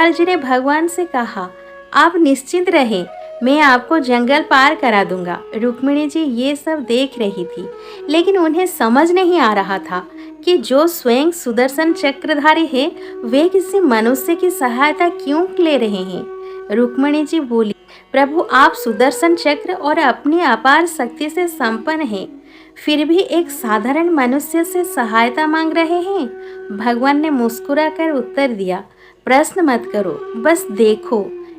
लाल जी ने भगवान से कहा, आप निश्चिंत रहें, मैं आपको जंगल पार करा दूंगा। रुक्मिणी जी ये सब देख रही थी, लेकिन उन्हें समझ नहीं आ रहा था कि जो स्वयं सुदर्शन चक्रधारी है वे किसी मनुष्य की सहायता क्यों ले रहे हैं। रुक्मिणी जी बोली, प्रभु आप सुदर्शन चक्र और अपनी अपार शक्ति से संपन्न हैं, फिर भी एक साधारण मनुष्य से सहायता मांग रहे हैं। भगवान ने मुस्कुराकर उत्तर दिया, प्रश्न मत करो, बस देखो,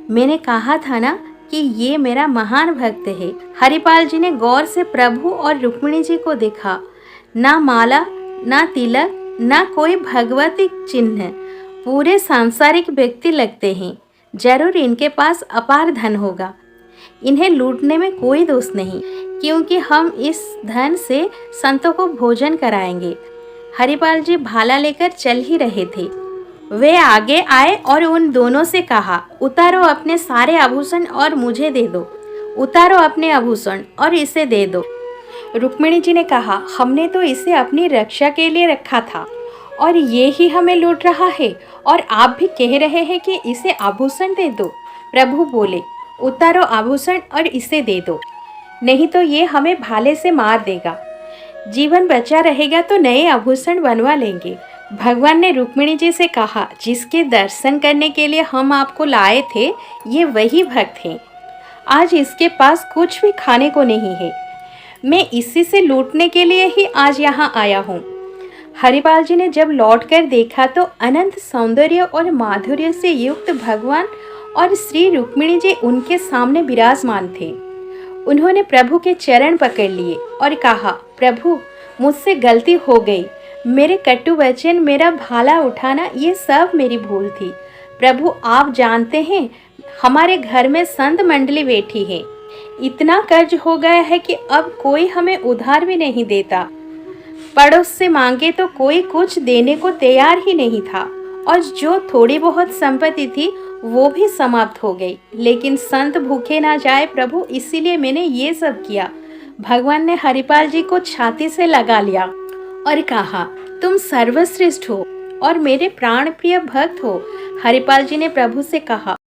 मैंने कहा था ना कि ये मेरा महान भक्त है। हरिपाल जी ने गौर से प्रभु और रुक्मिणी जी को देखा। ना माला, ना तिलक, ना कोई भगवती चिन्ह, पूरे सांसारिक व्यक्ति लगते हैं। जरूर इनके पास अपार धन होगा। इन्हें लूटने में कोई दोष नहीं, क्योंकि हम इस धन से संतों को भोजन कराएंगे। हरिपाल जी भाला लेकर चल ही रहे थे। वे आगे आए और उन दोनों से कहा, उतारो अपने सारे आभूषण और मुझे दे दो। उतारो अपने आभूषण और इसे दे दो। रुक्मिणी जी ने कहा, हमने तो इसे अपनी रक्षा के लिए रखा था और ये ही हमें लूट रहा है, और आप भी कह रहे हैं कि इसे आभूषण दे दो। प्रभु बोले, उतारो आभूषण और इसे दे दो, नहीं तो ये हमें भाले से मार देगा। जीवन बचा रहेगा तो नए आभूषण बनवा लेंगे। भगवान ने रुक्मिणी जी से कहा, जिसके दर्शन करने के लिए हम आपको लाए थे, ये वही भक्त हैं। आज इसके पास कुछ भी खाने को नहीं है, मैं इसी से लूटने के लिए ही आज यहाँ आया हूँ। हरिपाल जी ने जब लौटकर देखा तो अनंत सौंदर्य और माधुर्य से युक्त भगवान और श्री रुक्मिणी जी उनके सामने विराजमान थे। उन्होंने प्रभु के चरण पकड़ लिए और कहा, प्रभु मुझसे गलती हो गई, मेरे कटु वचन, मेरा भाला उठाना, ये सब मेरी भूल थी। प्रभु आप जानते हैं हमारे घर में संत मंडली बैठी है, इतना कर्ज हो गया है कि अब कोई हमें उधार भी नहीं देता। पड़ोस से मांगे तो कोई कुछ देने को तैयार ही नहीं था, और जो थोड़ी बहुत संपत्ति थी वो भी समाप्त हो गई। लेकिन संत भूखे ना जाए प्रभु, इसीलिए मैंने ये सब किया। भगवान ने हरिपाल जी को छाती से लगा लिया और कहा, तुम सर्वश्रेष्ठ हो और मेरे प्राण प्रिय भक्त हो। हरिपाल जी ने प्रभु से कहा,